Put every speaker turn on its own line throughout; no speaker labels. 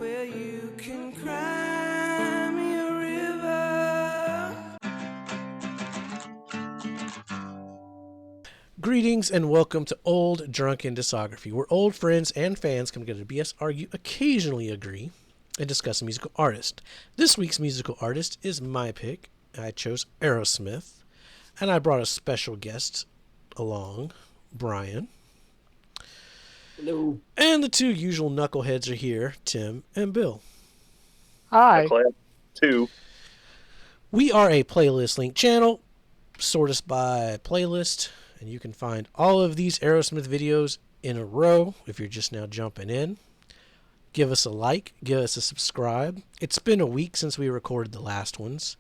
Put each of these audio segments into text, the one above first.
where you can cry me a river.
Greetings and welcome to Old Drunken Discography, where old friends and fans come together to BS, argue, occasionally agree, and discuss a musical artist. This week's musical artist is my pick. I chose Aerosmith, and I brought a special guest along, Brian.
Hello.
And the two usual knuckleheads are here, Tim and Bill.
Hi.
Two.
We are a playlist link channel, sort us by playlist, and you can find all of these Aerosmith videos in a row if you're just now jumping in. Give us a like, give us a subscribe. It's been a week since we recorded the last ones,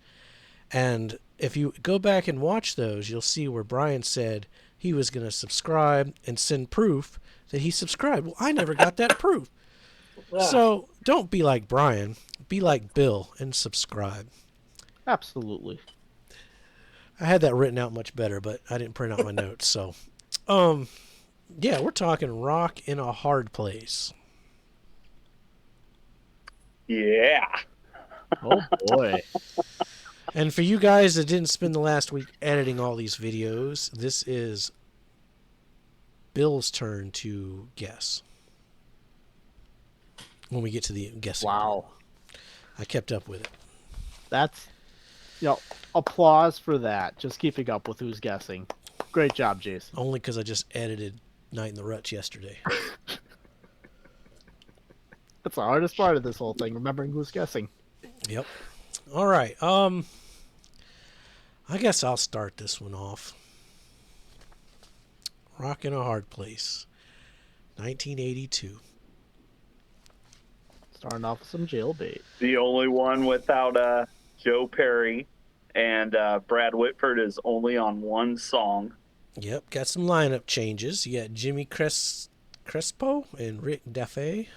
and if you go back and watch those, you'll see where Brian said he was going to subscribe and send proof that he subscribed. Well, I never got that proof. So don't be like Brian. Be like Bill and subscribe.
Absolutely.
I had that written out much better, but I didn't print out my notes. So, yeah, we're talking Rock in a Hard Place.
Yeah.
Oh boy.
And for you guys that didn't spend the last week editing all these videos, this is Bill's turn to guess. When we get to the guessing.
Wow.
I kept up with it.
That's, applause for that. Just keeping up with who's guessing. Great job, Jason.
Only because I just edited Night in the Ruts yesterday.
That's the hardest part of this whole thing, remembering who's guessing.
Yep. All right. I guess I'll start this one off. Rock in a Hard Place, 1982.
Starting off with some jailbait.
The only one without Joe Perry, and Brad Whitford is only on one song.
Yep, got some lineup changes. You got Jimmy Crespo and Rick Duffy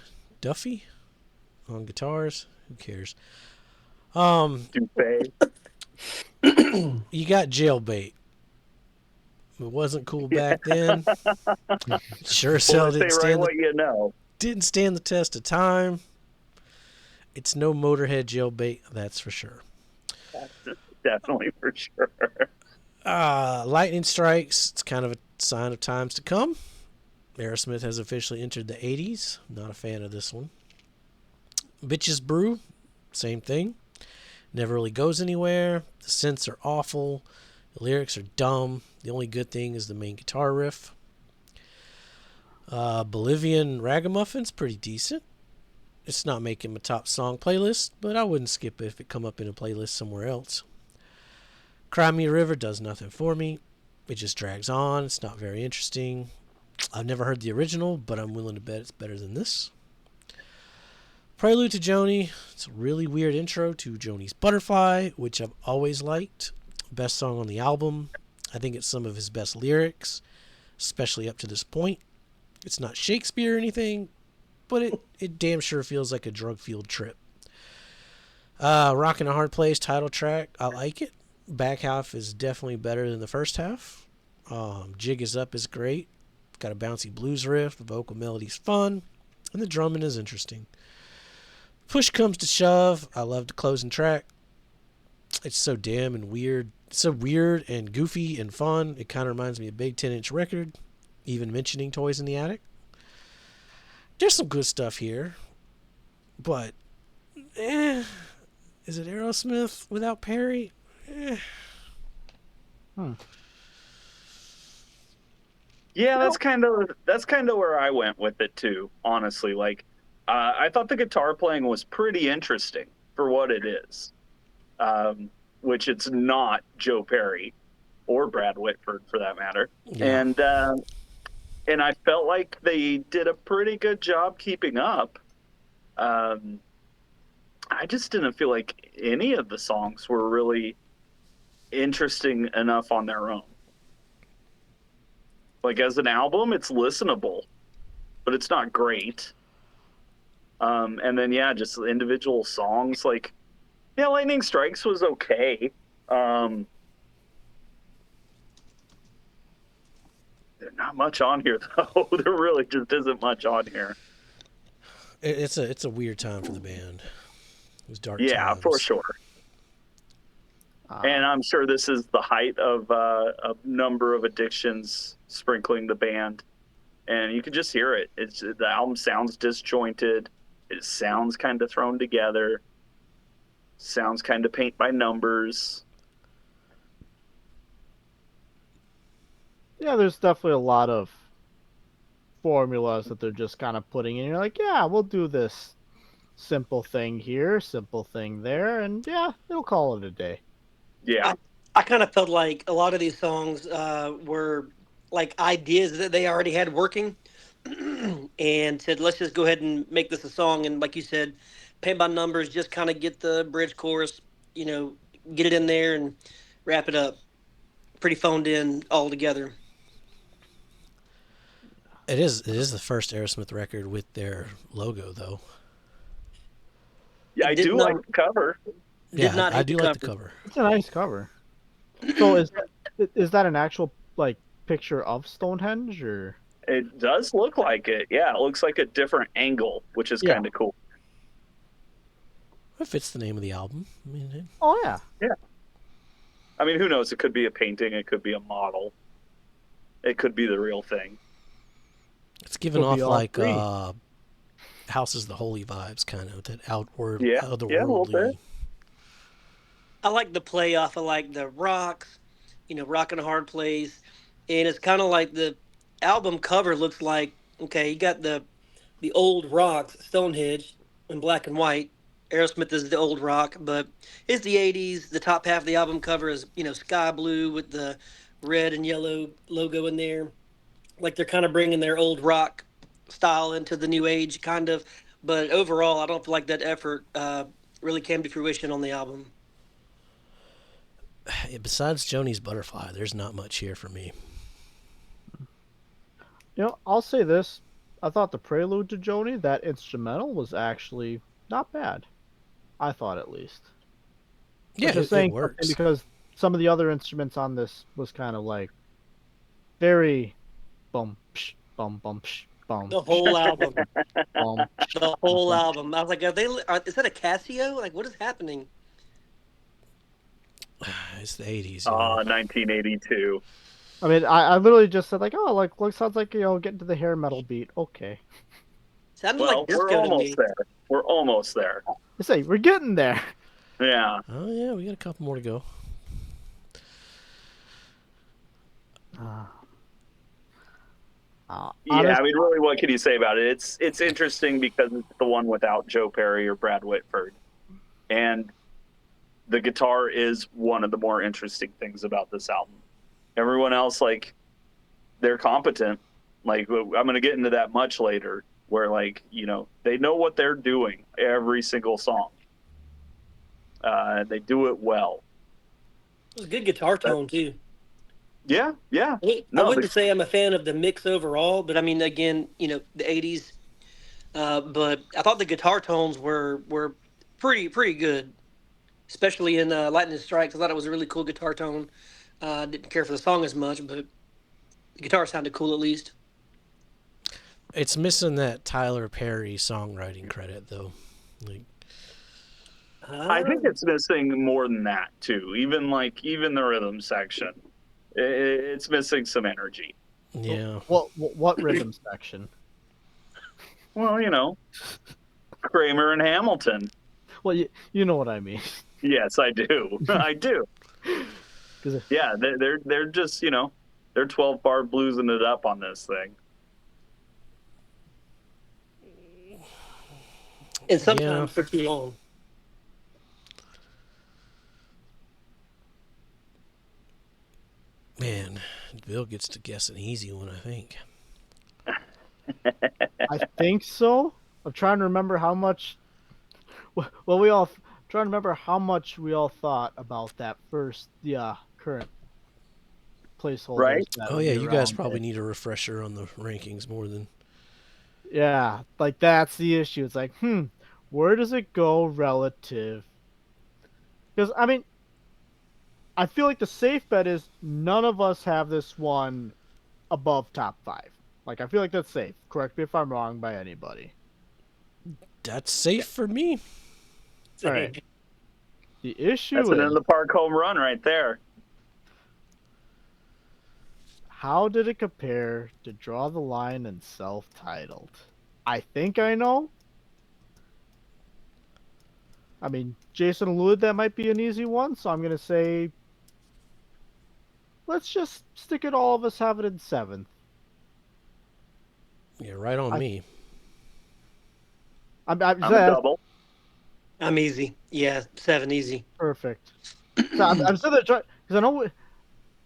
on guitars. Who cares?
Dupé.
You got Jailbait. It wasn't cool back then. Sure as hell didn't stand the test of time. It's no Motorhead Jailbait, that's for sure.
That's definitely for sure.
Lightning Strikes, it's kind of a sign of times to come. Aerosmith has officially entered the 80s. Not a fan of this one. Bitches Brew, same thing. Never really goes anywhere. The synths are awful. The lyrics are dumb. The only good thing is the main guitar riff. Bolivian Ragamuffins, pretty decent. It's not making my top song playlist, but I wouldn't skip it if it come up in a playlist somewhere else. Cry Me a River does nothing for me. It just drags on. It's not very interesting. I've never heard the original, but I'm willing to bet it's better than this. Prelude to Joni. It's a really weird intro to Joni's Butterfly, which I've always liked. Best song on the album. I think it's some of his best lyrics, especially up to this point. It's not Shakespeare or anything, but it damn sure feels like a drug-fueled trip. Rockin' a Hard Place title track. I like it. Back half is definitely better than the first half. Jig Is Up is great. Got a bouncy blues riff. The vocal melody's fun. And the drumming is interesting. Push Comes to Shove. I love the closing track. It's so damn and weird. It's so weird and goofy and fun. It kind of reminds me of a big 10-inch record. Even mentioning Toys in the Attic. There's some good stuff here. But, is it Aerosmith without Perry?
Yeah, that's kind of where I went with it too. Honestly, I thought the guitar playing was pretty interesting for what it is, which it's not Joe Perry or Brad Whitford for that matter. Yeah. And I felt like they did a pretty good job keeping up. I just didn't feel like any of the songs were really interesting enough on their own. Like, as an album, it's listenable, but it's not great. And then, just the individual songs. Lightning Strikes was okay. There's not much on here, though. There really just isn't much on here.
It's a weird time for the band. It was dark
Yeah,
times.
for sure. And I'm sure this is the height of a number of addictions sprinkling the band, and you can just hear it. The album sounds disjointed. It sounds kind of thrown together. Sounds kind of paint by numbers.
Yeah, there's definitely a lot of formulas that they're just kind of putting in. You're like, yeah, we'll do this simple thing here, simple thing there, and yeah, they'll call it a day.
Yeah.
I kind of felt like a lot of these songs were like ideas that they already had working and said, let's just go ahead and make this a song. And like you said, paint by numbers, just kind of get the bridge chorus, get it in there and wrap it up. Pretty phoned in all together.
It is the first Aerosmith record with their logo, though.
Yeah, I do like the cover.
Yeah, I do like the cover.
It's a nice cover. So is that an actual like picture of Stonehenge, or?
It does look like it. Yeah, it looks like a different angle, which is kind of cool.
It fits the name of the album. I mean,
Oh yeah.
Yeah. I mean, who knows? It could be a painting. It could be a model. It could be the real thing.
It's giving off like House is the Holy vibes, kind of that outward, otherworldly.
Yeah, a little bit.
I like the play off of like the rocks, rock in a hard place, and it's kind of like the album cover looks like, okay, you got the old rocks, Stonehenge in black and white. Aerosmith is the old rock, but it's the 80s. The top half of the album cover is, sky blue with the red and yellow logo in there. Like they're kind of bringing their old rock style into the new age, kind of. But overall, I don't feel like that effort really came to fruition on the album.
Besides Joni's Butterfly, there's not much here for me.
I'll say this. I thought the prelude to Joni, that instrumental, was actually not bad. I thought, at least.
Yeah, it works.
Because some of the other instruments on this was kind of like very bum, psh, bum, bum, psh, bum.
The whole album.
Bum,
The whole album. I was like, is that a Casio? Like, what is happening?
It's the 80s.
1982.
I mean, I literally just said like, oh, like sounds like getting to the hair metal beat. Okay.
Sounded like disco
we're
to
almost
me.
there. We're almost there.
I say we're getting there.
Yeah.
Oh yeah, we got a couple more to go.
I mean, really, what can you say about it? It's interesting because it's the one without Joe Perry or Brad Whitford, and the guitar is one of the more interesting things about this album. Everyone else, like, they're competent. Like, I'm going to get into that much later, where, like, they know what they're doing every single song. They do it well.
It was a good guitar tone, too.
Yeah.
I wouldn't say I'm a fan of the mix overall, but I mean, again, the 80s. But I thought the guitar tones were pretty good, especially in Lightning Strikes. I thought it was a really cool guitar tone. Didn't care for the song as much, but the guitar sounded cool at least.
It's missing that Tyler Perry songwriting credit, though. Like,
I think it's missing more than that too. Even the rhythm section, it's missing some energy.
Yeah.
What rhythm section?
Well, Kramer and Hamilton.
Well, you know what I mean.
Yes, I do. I do. Yeah, they're just they're 12-bar bluesing it up on this thing.
And sometimes for too long.
Man, Bill gets to guess an easy one, I think.
I think so. I'm trying to remember how much. Well, trying to remember how much we all thought about that first, current placeholder.
Right.
Oh yeah, you guys probably need a refresher on the rankings more than.
Yeah, like that's the issue. It's like, where does it go relative? Because I mean, I feel like the safe bet is none of us have this one above top 5. Like, I feel like that's safe. Correct me if I'm wrong by anybody.
That's safe for me.
All right. The issue
That's an
is,
in the park home run right there.
how did it compare to Draw the Line and self-titled? I think I know. I mean, Jason alluded that might be an easy one, so I'm gonna say, let's just stick it. All of us have it in 7th.
Yeah, right on me.
I'm
I'm a
that-
double.
I'm easy. Yeah, 7 easy.
perfect. So I'm still there trying, because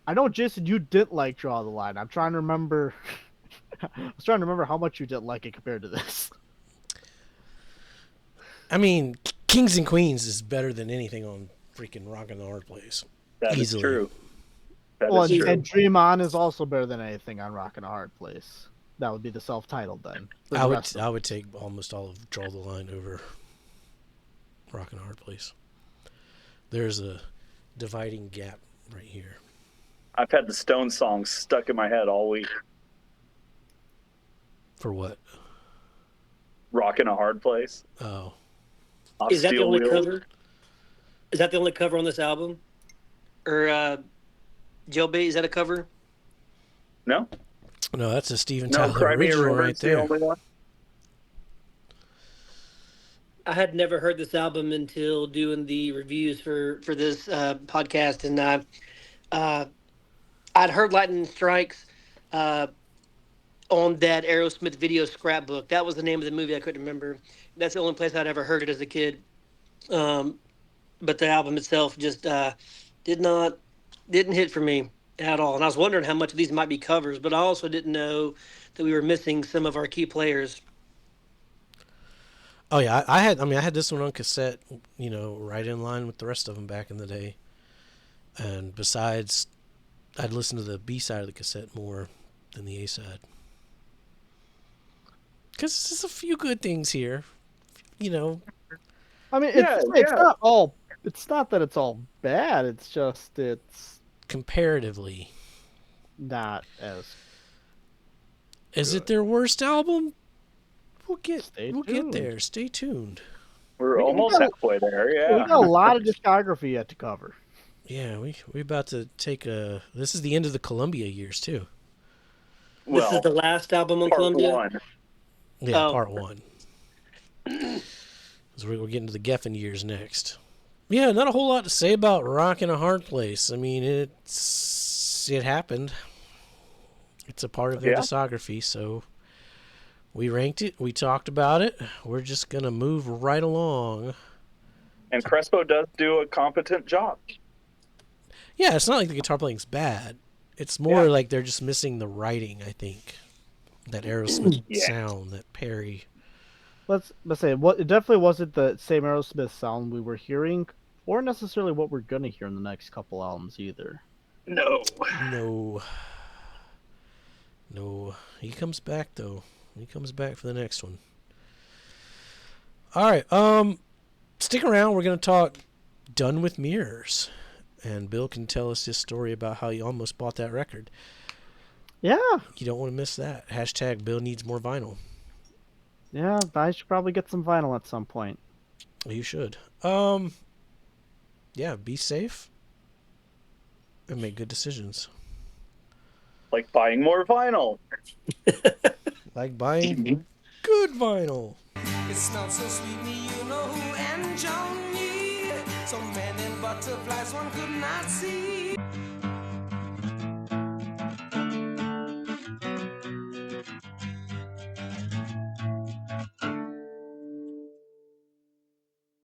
I know, Jason, you didn't like Draw the Line. I'm trying to remember. I was trying to remember how much you didn't like it compared to this.
I mean, Kings and Queens is better than anything on freaking Rockin' the Hard Place.
That is
Easily.
true. That
Well,
is true.
and Dream On is also better than anything on Rockin' a Hard Place. That would be the self-titled then. for the rest of
I would take almost all of Draw the Line over Rockin' a Hard Place. There's a dividing gap right here.
I've had the Stone song stuck in my head all week.
For what?
Rockin' a Hard Place.
Oh.
Off
Is that the
Steel
only
Wheels.
cover? Is that the only cover on this album? Or Joe B, is that a cover?
No?
No, that's a Steven
No,
Tyler
Cry Me a
original
River
right
is the
there.
only one.
I had never heard this album until doing the reviews for this podcast, and I'd heard Lightning Strikes on that Aerosmith video scrapbook. That was the name of the movie. I couldn't remember. That's the only place I'd ever heard it as a kid. But the album itself just didn't hit for me at all. And I was wondering how much of these might be covers, but I also didn't know that we were missing some of our key players.
Oh yeah, I had this one on cassette, right in line with the rest of them back in the day. And besides, I'd listen to the B side of the cassette more than the A side. Because there's a few good things here,
I mean,
Yeah,
it's
yeah.
not all. It's not that it's all bad. It's just it's
comparatively.
not as.
Is
Good.
it their worst album? We'll get
tuned.
there. Stay tuned.
We're
We
almost
got-
halfway there,
We
yeah.
got a lot of discography yet to cover.
Yeah, we about to take a. This is the end of the Columbia years too.
This is
Well,
the last album on
part
Columbia.
one.
Yeah,
Oh.
part 1. So we're getting to the Geffen years next. Yeah, not a whole lot to say about Rockin' a Hard Place. I mean, it happened. It's a part of their
Yeah.
discography, so we ranked it. We talked about it. We're just gonna move right along.
And Crespo does do a competent job.
Yeah, it's not like the guitar playing's bad. It's more
Yeah.
like they're just missing the writing, I think. That Aerosmith
Yeah.
sound, that Perry.
Let's say it definitely wasn't the same Aerosmith sound we were hearing, or necessarily what we're gonna hear in the next couple albums either.
No.
No. He comes back though. He comes back for the next one. All right. Stick around. We're gonna talk Done with Mirrors, and Bill can tell us his story about how he almost bought that record.
Yeah,
You don't want to miss that. Hashtag Bill needs more vinyl.
yeah. I should probably get some vinyl at some point.
You should. Yeah. Be safe and make good decisions.
Like buying more vinyl.
Like buying good vinyl.
It smells so sweet, me, you know who enjoyed me. So many butterflies one could not see.